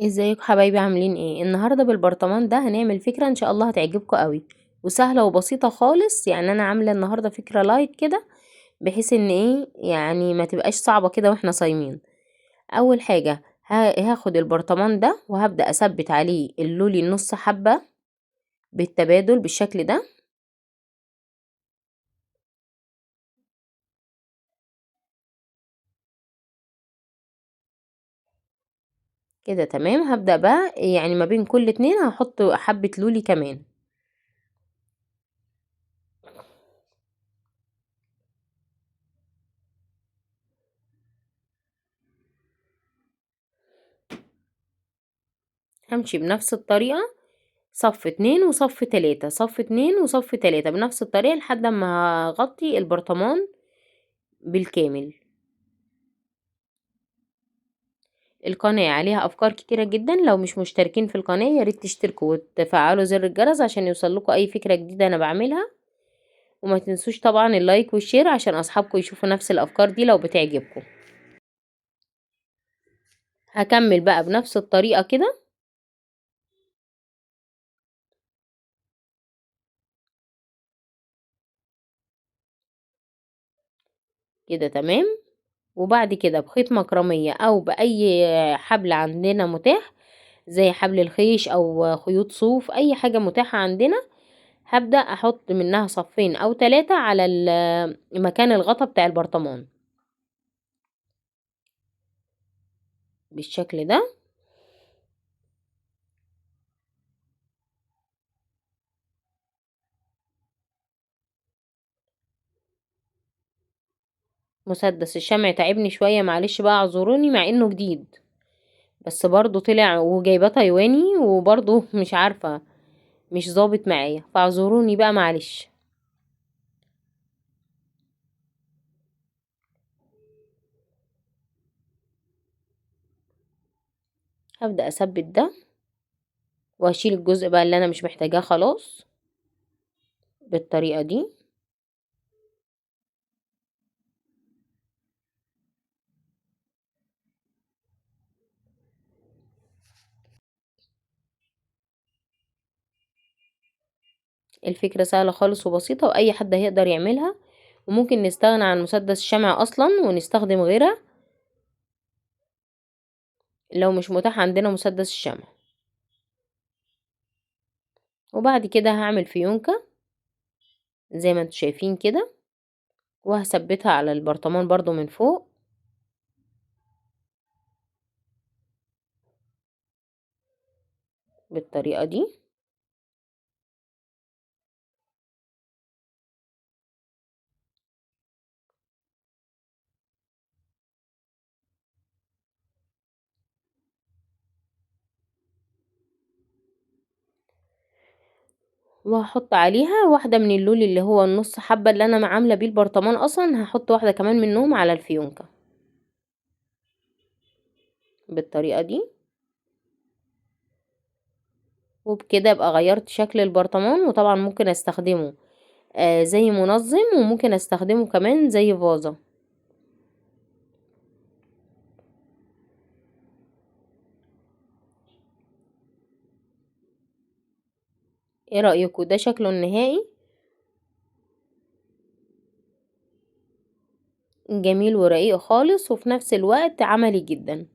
ازيكم حبايبي عاملين ايه؟ النهارده بالبرطمان ده هنعمل فكره ان شاء الله هتعجبكم قوي وسهله وبسيطه خالص. يعني انا عامله النهارده فكره لايت كده بحيث ان ايه يعني ما تبقاش صعبه كده واحنا صايمين. اول حاجه هاخد البرطمان ده وهبدا اثبت عليه اللولي النص حبه بالتبادل بالشكل ده كده. تمام، هبدا بقى يعني ما بين كل اتنين هحط حبه لولي كمان. همشي بنفس الطريقه، صف اتنين وصف تلاتة، صف اتنين وصف تلاتة بنفس الطريقة لحد ما هغطي البرطمان بالكامل. القناة عليها افكار كتيرة جدا، لو مش مشتركين في القناة ياريت تشتركوا وتفعلوا زر الجرس عشان يوصلكوا اي فكرة جديدة انا بعملها. وما تنسوش طبعا اللايك والشير عشان اصحابكم يشوفوا نفس الافكار دي لو بتعجبكم. هكمل بقى بنفس الطريقة كده كده. تمام، وبعد كده بخيط مكرمية او باي حبل عندنا متاح زي حبل الخيش او خيوط صوف، اي حاجة متاحة عندنا. هبدأ احط منها صفين او ثلاثة على مكان الغطا بتاع البرطمان بالشكل ده. مسدس الشمع تعبني شوية، معلش بقى اعذروني مع انه جديد، بس برضو طلع وجايباه تايواني وبرضو مش عارفة مش ظابط معايا، فاعذروني بقى معلش. هبدأ اثبت ده واشيل الجزء بقى اللي انا مش محتاجاه خلاص بالطريقة دي. الفكرة سهلة خالص وبسيطة واي حد هيقدر يعملها، وممكن نستغنى عن مسدس الشمع اصلا ونستخدم غيرها لو مش متاح عندنا مسدس الشمع. وبعد كده هعمل فيونكة زي ما انتوا شايفين كده، وهثبتها على البرطمان برضو من فوق بالطريقة دي. وهحط عليها واحدة من اللولي اللي هو النص حبة اللي انا عاملة بيه البرطمان اصلا، هحط واحدة كمان منهم على الفيونكة بالطريقة دي. وبكده ابقى غيرت شكل البرطمان، وطبعا ممكن استخدمه زي منظم، وممكن استخدمه كمان زي فازة. ايه رأيكم؟ ده شكله النهائي جميل ورقيق خالص وفي نفس الوقت عملي جدا،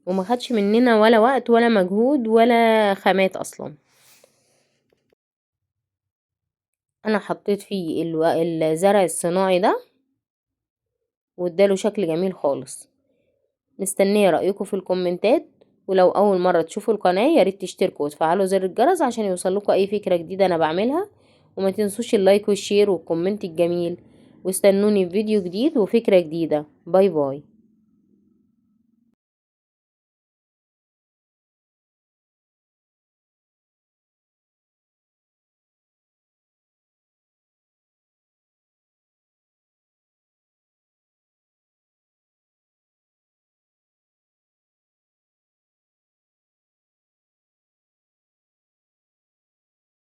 وما خدش مننا ولا وقت ولا مجهود ولا خامات اصلا. انا حطيت فيه الزرع الصناعي ده واداله شكل جميل خالص. مستنيه رايكم في الكومنتات، ولو اول مره تشوفوا القناه ياريت تشتركوا وتفعلوا زر الجرس عشان يوصلكوا اي فكره جديده انا بعملها. وما تنسوش اللايك والشير والكومنت الجميل، واستنوني في فيديو جديد وفكره جديده. باي باي.